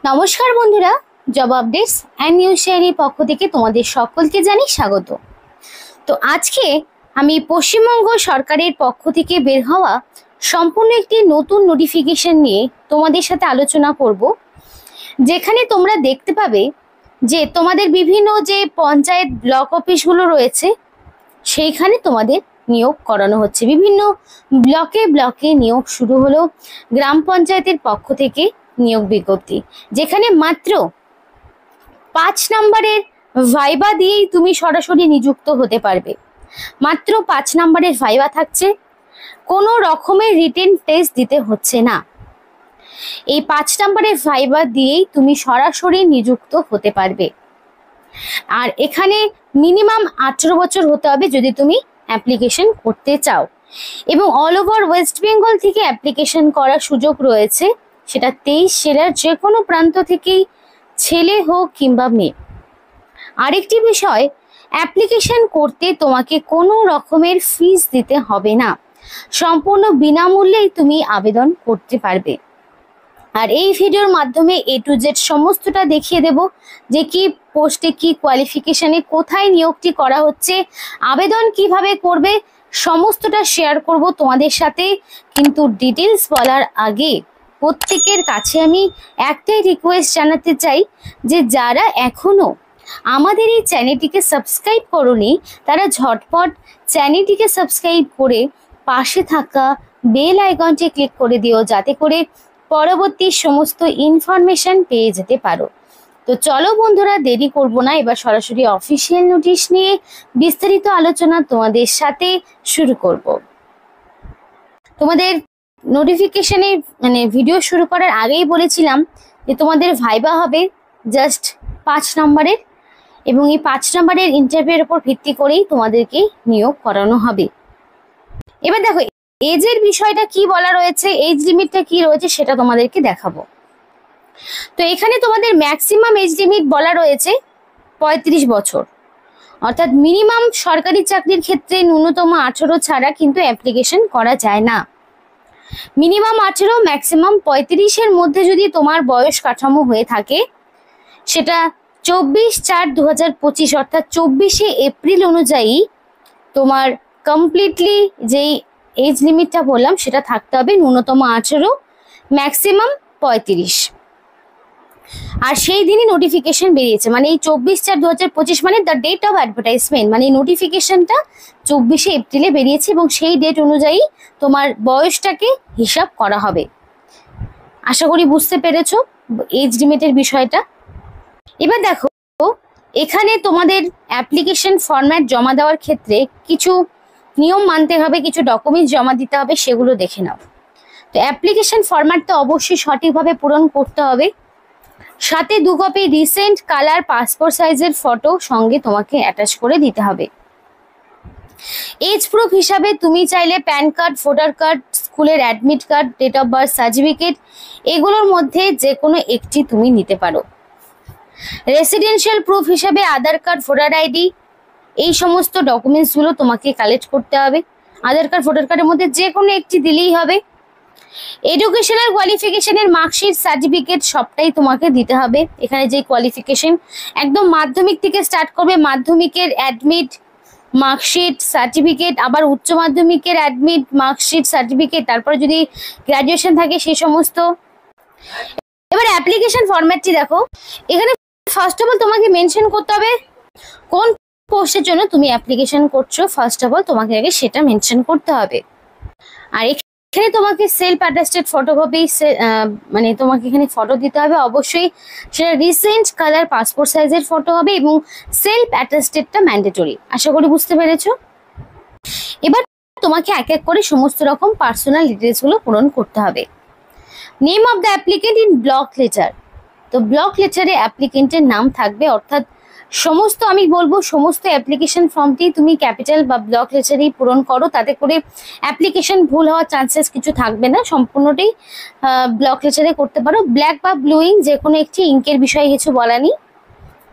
নমস্কার বন্ধুরা, job updates and news শেয়ারের পক্ষ থেকে তোমাদের সকলকে জানাই স্বাগত। তো আজকে আমি পশ্চিমবঙ্গ সরকারের পক্ষ থেকে বের হওয়া সম্পূর্ণ একটি নতুন নোটিফিকেশন নিয়ে তোমাদের সাথে আলোচনা করব, যেখানে তোমরা দেখতে পাবে যে তোমাদের বিভিন্ন যে পঞ্চায়েত ব্লক অফিসগুলো রয়েছে সেইখানে তোমাদের নিয়োগ করানো হচ্ছে। বিভিন্ন ব্লকে ব্লকে নিয়োগ শুরু হলো গ্রাম পঞ্চায়েতের পক্ষ থেকে নিয়োগ বিজ্ঞপ্তি, যেখানে মাত্র 5 নম্বরের ভাইবা দিয়েই তুমি সরাসরি নিযুক্ত হতে পারবে। মাত্র 5 নম্বরের ভাইবা থাকছে, কোনো রকমের রিটেন টেস্ট দিতে হচ্ছে না। এই 5 নম্বরের ভাইবা দিয়েই তুমি সরাসরি নিযুক্ত হতে পারবে। আর এখানে মিনিমাম 18 বছর হতে হবে যদি তুমি অ্যাপ্লিকেশন করতে চাও, এবং অল ওভার ওয়েস্ট বেঙ্গল থেকে অ্যাপ্লিকেশন করার সুযোগ রয়েছে। সেটা 23 জেলার যে কোনো প্রান্ত থেকেই, ছেলে হোক কিংবা মেয়ে। আরেকটি বিষয়, অ্যাপ্লিকেশন করতে তোমাকে কোনো রকমের ফিস দিতে হবে না, সম্পূর্ণ বিনামূল্যেই তুমি আবেদন করতে পারবে। আর এই ভিডিওর মাধ্যমে A to Z সমস্তটা দেখিয়ে দেব, যে কি পোস্টে কি কোয়ালিফিকেশনে কোথায় নিয়োগটি করা হচ্ছে, আবেদন কিভাবে করবে, সমস্তটা শেয়ার করব তোমাদের সাথে। কিন্তু ডিটেলস বলার আগে প্রত্যেকের কাছে আমি একটাই রিকোয়েস্ট জানাতে চাই, যে যারা এখনো আমাদের এই চ্যানেলটিকে সাবস্ক্রাইব করোনি তারা ঝটপট চ্যানেলটিকে সাবস্ক্রাইব করে পাশে থাকা বেল আইকনটি ক্লিক করে দিও, যাতে করে পরবর্তী সমস্ত ইনফরমেশন পেয়ে যেতে পারো। তো চলো বন্ধুরা, দেরি করব না, এবার সরাসরি অফিসিয়াল নোটিশ নিয়ে বিস্তারিত আলোচনা তোমাদের সাথে শুরু করব। তোমাদের নোটিফিকেশনে ভিডিও শুরু করার আগেই বলেছিলাম যে তোমাদের ভাইবা হবে জাস্ট 5 নম্বরের, এবং এই 5 নম্বরের ইন্টারভিউর উপর ভিত্তি করেই তোমাদেরকে নিয়োগ করানো হবে। এবার দেখো এজের বিষয়টা কি বলা রয়েছে, এজ লিমিটটা কি রয়েছে সেটা তোমাদেরকে দেখাবো। তো এখানে তোমাদের ম্যাক্সিমাম এজ লিমিট বলা রয়েছে 35 বছর, অর্থাৎ মিনিমাম সরকারি চাকরির ক্ষেত্রে ন্যূনতম 18 ছাড়া কিন্তু অ্যাপ্লিকেশন করা যায় না। মিনিমাম 18, ম্যাক্সিমাম 35-এর মধ্যে যদি তোমার বয়স কাঠামো হয়ে থাকে, সেটা 24/4/2025 অর্থাৎ 24শে এপ্রিল অনুযায়ী তোমার কমপ্লিটলি যেই এজ লিমিটটা বললাম সেটা থাকতে হবে ন্যূনতম 18, ম্যাক্সিমাম 35। আর সেই দিনই নোটিফিকেশন বেরিয়েছে, মানে এই 24/4/2025 মানে দ্য ডেট অফ অ্যাডভার্টাইজমেন্ট, মানে এই নোটিফিকেশনটা 24শে এপ্রিলে বেরিয়েছে, এবং সেই ডেট অনুযায়ী তোমার বয়সটাকে হিসাব করা হবে। আশা করি বুঝতে পেরেছো এজ লিমিটের বিষয়টা। এবার দেখো এখানে তোমাদের অ্যাপ্লিকেশন ফরম্যাট জমা দেওয়ার ক্ষেত্রে কিছু নিয়ম মানতে হবে, কিছু ডকুমেন্টস জমা দিতে হবে, সেগুলো দেখে নাও। তো অ্যাপ্লিকেশন ফরম্যাটটা অবশ্যই সঠিকভাবে পূরণ করতে হবে। সাথে 2 কপি রিসেন্ট কালার পাসপোর্ট সাইজের ফটো সঙ্গে তোমাকে অ্যাটাচ করে দিতে হবে। এজ প্রুফ হিসাবে তুমি চাইলে প্যান কার্ড, ভোটার কার্ড, স্কুলের admit card, date of birth certificate, এগুলোর মধ্যে যে কোনো একটি তুমি নিতে পারো। রেসিডেন্সিয়াল প্রুফ হিসাবে আধার কার্ড, ভোটার আইডি, এই সমস্ত ডকুমেন্টসগুলো তোমাকে কালেক্ট করতে হবে। আধার কার্ড, ভোটার কার্ডের মধ্যে যে কোনো একটি দিলেই হবে। এডুকেশনাল কোয়ালিফিকেশনের মার্কশিট, সার্টিফিকেট সবটাই তোমাকে দিতে হবে। এখানে যে কোয়ালিফিকেশন একদম মাধ্যমিক থেকে স্টার্ট করবে, মাধ্যমিকের অ্যাডমিট, মার্কশিট, সার্টিফিকেট, আবার উচ্চ মাধ্যমিকের অ্যাডমিট, মার্কশিট, সার্টিফিকেট, তারপরে যদি গ্র্যাজুয়েশন থাকে সেই সমস্ত। এবার অ্যাপ্লিকেশন ফরম্যাটটি দেখো, এখানে ফার্স্ট অফ অল তোমাকে মেনশন করতে হবে কোন পোস্টের জন্য তুমি অ্যাপ্লিকেশন করছো। ফার্স্ট অফ অল তোমাকে আগে সেটা মেনশন করতে হবে। আর এখানে তোমাকে সেলফ অ্যাটাস্টেড ফটোকপি, মানে তোমাকে এখানে ফটো দিতে হবে অবশ্যই, সেটা রিসেন্ট কালার পাসপোর্ট সাইজের ফটো হবে, এবং সেলফ অ্যাটাস্টেডটা ম্যান্ডেটরি। আশা করি বুঝতে পেরেছো। এবার তোমাকে এক এক করে সমস্ত রকম পার্সোনাল ডিটেলসগুলো পূরণ করতে হবে। Name of the applicant in block letter, তো ব্লক লেটারে অ্যাপ্লিকেন্টের নাম থাকবে, অর্থাৎ সমস্ত আমি বলবো সমস্ত অ্যাপ্লিকেশন ফর্মটি তুমি ক্যাপিটাল বা ব্লক লেটারেই পূরণ করো, তাতে করে অ্যাপ্লিকেশন ভুল হওয়ার চান্সেস কিছু থাকবে না, সম্পূর্ণটাই ব্লক লেটারে করতে পারো। ব্ল্যাক বা ব্লু ইঙ্ক যে কোনো একটি ইঙ্কের বিষয়ে কিছু বলা নেই।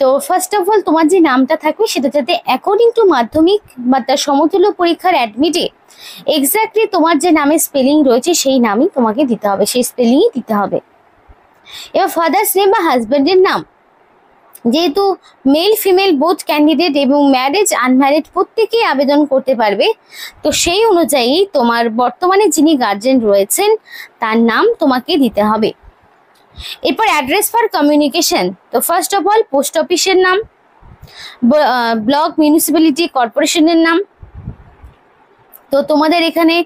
তো ফার্স্ট অফ অল তোমার যে নামটা থাকবে সেটা যাতে অ্যাকর্ডিং টু মাধ্যমিক বা তার সমতুল্য পরীক্ষার অ্যাডমিটে এক্স্যাক্টলি তোমার যে নামের স্পেলিং রয়েছে সেই নামই তোমাকে দিতে হবে, সেই স্পেলিংই দিতে হবে। এবার ফাদার্স নেম বা হাজব্যান্ডের নাম, যেহেতু মেল ফিমেল বোথ ক্যান্ডিডেট এবং ম্যারেজ আনম্যারিড প্রত্যেকেই আবেদন করতে পারবে, তো সেই অনুযায়ী তোমার বর্তমানে যিনি গার্জেন রয়েছেন তার নাম তোমাকে দিতে হবে। এরপর অ্যাড্রেস ফর কমিউনিকেশন, তো ফার্স্ট অফ অল পোস্ট অফিসের নাম, ব্লক মিউনিসিপ্যালিটি কর্পোরেশনের নাম। তো তোমাদের এখানে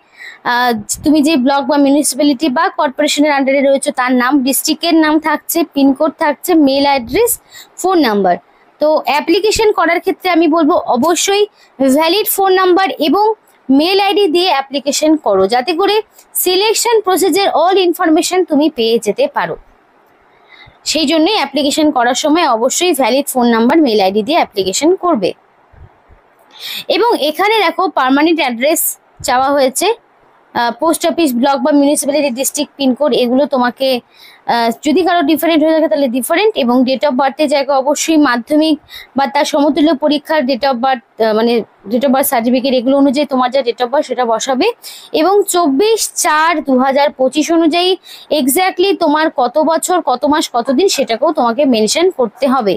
তুমি যে ব্লক বা মিউনিসিপ্যালিটি বা কর্পোরেশনের আন্ডারে রয়েছে তার নাম, ডিস্ট্রিক্টের নাম থাকছে, পিনকোড থাকছে, মেল অ্যাড্রেস, ফোন নাম্বার। তো অ্যাপ্লিকেশন করার ক্ষেত্রে আমি বলবো অবশ্যই ভ্যালিড ফোন নাম্বার এবং মেল আইডি দিয়ে অ্যাপ্লিকেশন করো, যাতে করে সিলেকশন প্রসেসের অল ইনফরমেশন তুমি পেয়ে যেতে পারো। সেই জন্যই অ্যাপ্লিকেশন করার সময় অবশ্যই valid phone number mail ID দিয়ে অ্যাপ্লিকেশন করবে। এবং এখানে দেখো পার্মানেন্ট অ্যাড্রেস চাওয়া হয়েছে, পোস্ট অফিস, ব্লক বা মিউনিসিপ্যালিটি, ডিস্ট্রিক্ট, পিনকোড, এগুলো তোমাকে যদি কারো ডিফারেন্ট হয়ে থাকে তাহলে ডিফারেন্ট, এবং ডেট অফ বার্থের জায়গায় অবশ্যই মাধ্যমিক বা তার সমতুল্য পরীক্ষার ডেট অফ বার্থ, মানে ডেট অফ বার্থ সার্টিফিকেট, এগুলো অনুযায়ী তোমার যা ডেট অফ বার্থ সেটা বসাবে। এবং 24/4/2025 অনুযায়ী এক্স্যাক্টলি তোমার কত বছর, কত মাস, কতদিন সেটাকেও তোমাকে মেনশন করতে হবে।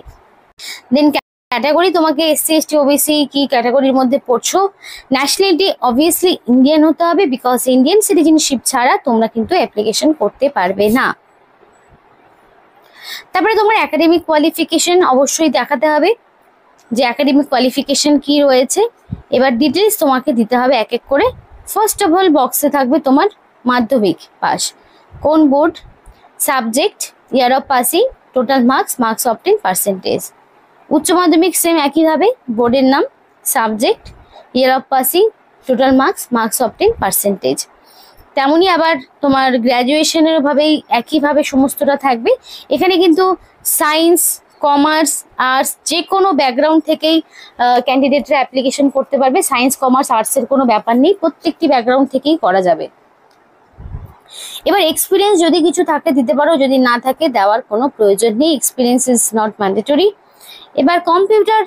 দেন ক্যাটাগরি, তোমাকে এসসি এসটি ওবিসি কি ক্যাটাগরির মধ্যে পড়ছো। ন্যাশনালিটি অবভিয়াসলি ইন্ডিয়ান হতে হবে, বিকজ ইন্ডিয়ান সিটিজেনশিপ ছাড়া তোমরা কিন্তু অ্যাপ্লিকেশন করতে পারবে না। তারপরে তোমার একাডেমিক কোয়ালিফিকেশন অবশ্যই দেখাতে হবে, যে একাডেমিক কোয়ালিফিকেশন কি রয়েছে। এবার ডিটেলস তোমাকে দিতে হবে এক এক করে। ফার্স্ট অফ অল বক্সে থাকবে তোমার মাধ্যমিক পাস, কোন board, subject, year of passing, total marks, marks obtain, percentage. উচ্চ মাধ্যমিক সেম একইভাবে, বোর্ডের নাম, subject, year of passing, total marks, marks obtain, percentage. তেমনই আবার তোমার গ্র্যাজুয়েশনের ভাবেই একইভাবে সমস্তটা থাকবে। এখানে কিন্তু সায়েন্স, কমার্স, আর্টস যে কোনো ব্যাকগ্রাউন্ড থেকেই ক্যান্ডিডেটরা অ্যাপ্লিকেশন করতে পারবে। সায়েন্স, কমার্স, আর্টসের কোনো ব্যাপার নেই, প্রত্যেকটি ব্যাকগ্রাউন্ড থেকেই করা যাবে। এবার এক্সপিরিয়েন্স যদি কিছু থাকে দিতে পারো, যদি না থাকে দেওয়ার কোনো প্রয়োজন নেই, এক্সপিরিয়েন্স ইজ নট ম্যান্ডেটরি। এবার কম্পিউটার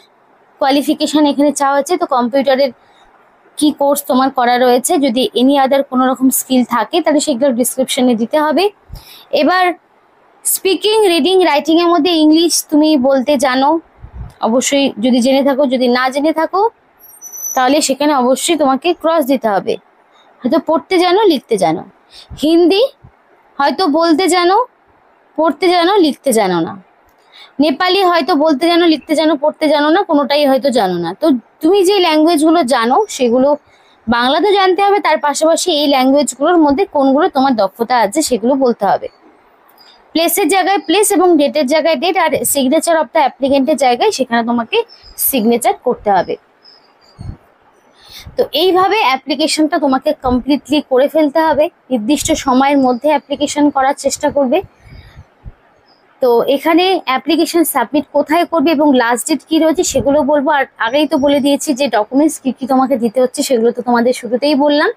কোয়ালিফিকেশন এখানে চাওয়া হচ্ছে, তো কম্পিউটারের কি কোর্স তোমার করা রয়েছে, যদি এনি আদার কোনো রকম স্কিল থাকে তাহলে সেগুলো ডিসক্রিপশনে দিতে হবে। এবার স্পিকিং, রিডিং, রাইটিং এর মধ্যে ইংলিশ তুমি বলতে জানো অবশ্যই, যদি জেনে থাকো, যদি না জেনে থাকো তাহলে সেখানে অবশ্যই তোমাকে ক্রস দিতে হবে। হয়তো পড়তে জানো, লিখতে জানো। হিন্দি হয়তো বলতে জানো, পড়তে জানো, লিখতে জানো না। নেপালি হয়তো বলতে জানো, লিখতে জানো, পড়তে জানো না, কোনোটাই হয়তো জানো না। তো তুমি যে ল্যাঙ্গুয়েজগুলো জানো সেগুলো বাংলা তো জানতে হবে, তার পাশাপাশি এই ল্যাঙ্গুয়েজগুলোর মধ্যে কোনগুলো তোমার দক্ষতা আছে সেগুলো বলতে হবে। প্লেসের জায়গায় প্লেস এবং ডেটের জায়গায় ডেট, আর সিগনেচার অফ দ্য অ্যাপ্লিকেন্টের জায়গায় সেখানে তোমাকে সিগনেচার করতে হবে। তো এইভাবে অ্যাপ্লিকেশনটা তোমাকে কমপ্লিটলি করে ফেলতে হবে, নির্দিষ্ট সময়ের মধ্যে অ্যাপ্লিকেশন করার চেষ্টা করবে। তো এখানে অ্যাপ্লিকেশন সাবমিট কোথায় করবে এবং লাস্ট ডেট কি রয়েছে সেগুলো বলবো। আর আগেই তো বলে দিয়েছি যে ডকুমেন্টস কি কি তোমাকে দিতে হচ্ছে, সেগুলো তো তোমাদের শুরুতেই বললাম।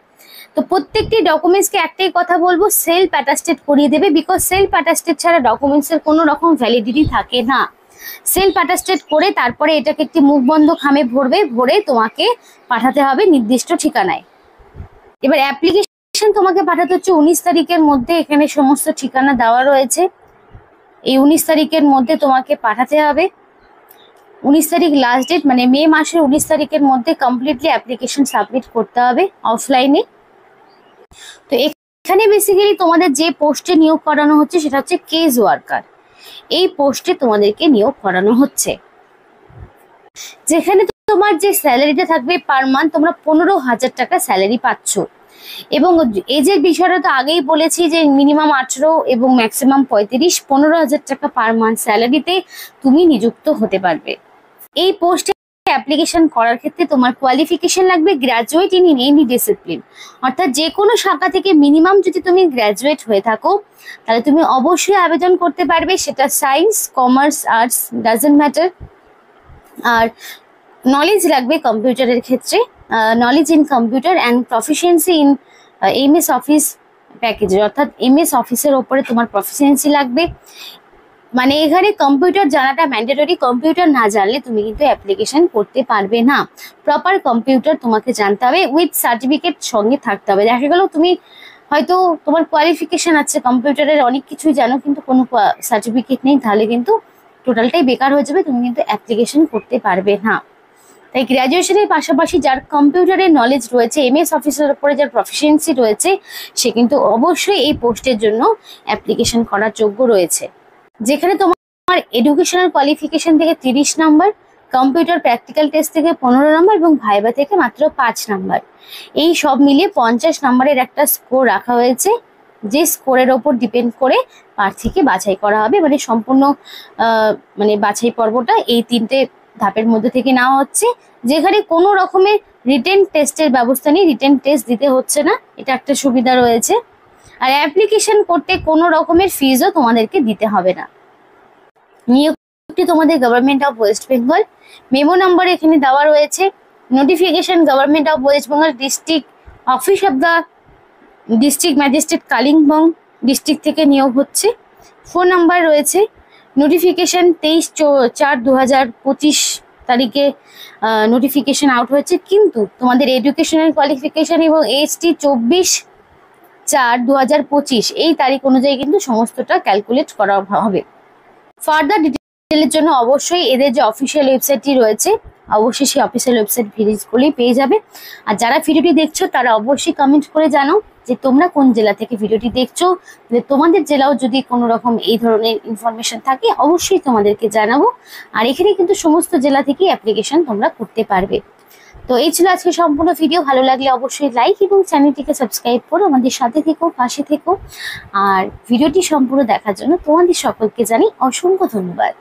তো প্রত্যেকটি ডকুমেন্টসকে একটাই কথা বলবো, সেলফ অ্যাটাস্টেড করিয়ে দেবে, বিকজ সেলফ অ্যাটাস্টেড ছাড়া ডকুমেন্টসের কোনো রকম ভ্যালিডিটি থাকে না। সেলফ অ্যাটাস্টেড করে তারপরে এটাকে একটি মুখবন্ধ খামে ভরবে, ভরে তোমাকে পাঠাতে হবে নির্দিষ্ট ঠিকানায়। এবার অ্যাপ্লিকেশন তোমাকে পাঠাতে হচ্ছে 19 তারিখের মধ্যে, এখানে সমস্ত ঠিকানা দেওয়া রয়েছে। এই 19 তারিখের মধ্যে তোমাকে পাঠাতে হবে। 19 তারিখ লাস্ট ডেট, মানে মে মাসের 19 তারিখের মধ্যে কমপ্লিটলি অ্যাপ্লিকেশন সাবমিট করতে হবে অফলাইনে। তো এখানে বেসিক্যালি তোমাদের যে পোস্টে নিয়োগ করানো হচ্ছে সেটা হচ্ছে কেস ওয়ার্কার। এই পোস্টে তোমাদেরকে নিয়োগ করানো হচ্ছে, যেখানে তোমার যে স্যালারিটা থাকবে পার মান্থ তোমরা 15,000 টাকা স্যালারি পাচ্ছ। এবং এজের বিষয়টা তো আগেই বলেছি যে মিনিমাম 18 এবং ম্যাক্সিমাম 35, 15,000 টাকা পার মান্থ স্যালারিতে তুমি নিযুক্ত হতে পারবে। এই পোস্টে অ্যাপ্লিকেশন করার ক্ষেত্রে তোমার কোয়ালিফিকেশন লাগবে গ্র্যাজুয়েট ইন এনি ডিসিপ্লিন, অর্থাৎ যে কোনো শাখা থেকে মিনিমাম যদি তুমি গ্র্যাজুয়েট হয়ে থাকো তাহলে তুমি অবশ্যই আবেদন করতে পারবে, সেটা science, commerce, arts, doesn't matter. আর নলেজ লাগবে কম্পিউটারের ক্ষেত্রে, knowledge in computer and proficiency in MS office প্যাকেজের, অর্থাৎ এমএস অফিসের ওপরে তোমার প্রফিসিয়েন্সি লাগবে। মানে এখানে কম্পিউটার জানাটা ম্যান্ডেটরি, কম্পিউটার না জানলে তুমি কিন্তু অ্যাপ্লিকেশন করতে পারবে না। প্রপার কম্পিউটার তোমাকে জানতে হবে, উইথ সার্টিফিকেট সঙ্গে থাকতে হবে। দেখা গেল তুমি হয়তো তোমার কোয়ালিফিকেশন আছে, কম্পিউটারের অনেক কিছুই জানো, কিন্তু কোনো সার্টিফিকেট নেই, তাহলে কিন্তু টোটালটাই বেকার হয়ে যাবে, তুমি কিন্তু অ্যাপ্লিকেশন করতে পারবে না। তাই গ্র্যাজুয়েশনের পাশাপাশি যার কম্পিউটারের নলেজ রয়েছে, এমএস অফিসের উপরে যার প্রফিসিয়েন্সি রয়েছে, সে কিন্তু অবশ্যই এই পোস্টের জন্য অ্যাপ্লিকেশন করার যোগ্য রয়েছে। যেখানে তোমার এডুকেশনাল কোয়ালিফিকেশন থেকে 30 নাম্বার, কম্পিউটার প্র্যাকটিক্যাল টেস্ট থেকে 15 নাম্বার এবং ভাইবা থেকে মাত্র 5 নাম্বার, এই সব মিলিয়ে 50 নাম্বারের একটা স্কোর রাখা হয়েছে, যে স্কোরের ওপর ডিপেন্ড করে প্রার্থীকে বাছাই করা হবে। মানে সম্পূর্ণ মানে বাছাই পর্বটা এই 3টে ধাপের মধ্যে থেকে নেওয়া হচ্ছে, যেখানে কোনো রকমের রিটেন টেস্টের ব্যবস্থা নেই, রিটেন টেস্ট দিতে হচ্ছে না, এটা একটা সুবিধা রয়েছে। আর অ্যাপ্লিকেশন করতে কোনো রকমের ফিজও তোমাদেরকে দিতে হবে না। নিয়োগটি তোমাদের government of West Bengal, memo number এখানে দেওয়া রয়েছে। Notification government of West Bengal district office of the district magistrate Kalimpong district থেকে নিয়োগ হচ্ছে। ফোন নাম্বার রয়েছে। নোটিফিকেশন 23/4/2025 তারিখে নোটিফিকেশন আউট হয়েছে, কিন্তু তোমাদের এডুকেশনাল কোয়ালিফিকেশন এবং এজটি 24/4/2025 এই তারিখ অনুযায়ী কিন্তু সমস্তটা ক্যালকুলেট করা হবে। ফার্দার ডিটেলের জন্য অবশ্যই এদের যে অফিসিয়াল ওয়েবসাইটটি রয়েছে, অবশ্যই সেই অফিসিয়াল ওয়েবসাইট ভিজিট করলেই পেয়ে যাবে। আর যারা ভিডিওটি দেখছো তারা অবশ্যই কমেন্ট করে জানাও যে তোমরা কোন জেলা থেকে ভিডিওটি দেখছো, যে তোমাদের জেলাও যদি কোনো রকম এই ধরনের ইনফরমেশন থাকে অবশ্যই তোমাদেরকে জানাবো। আর এখানে কিন্তু সমস্ত জেলা থেকে অ্যাপ্লিকেশন তোমরা করতে পারবে। তো এই ছিল আজকে সম্পূর্ণ ভিডিও। ভালো লাগলে অবশ্যই লাইক এবং চ্যানেলটিকে সাবস্ক্রাইব করো, আমাদের সাথে থেকো, পাশে থেকো। আর ভিডিওটি সম্পূর্ণ দেখার জন্য তোমাদের সকলকে জানাই অসংখ্য ধন্যবাদ।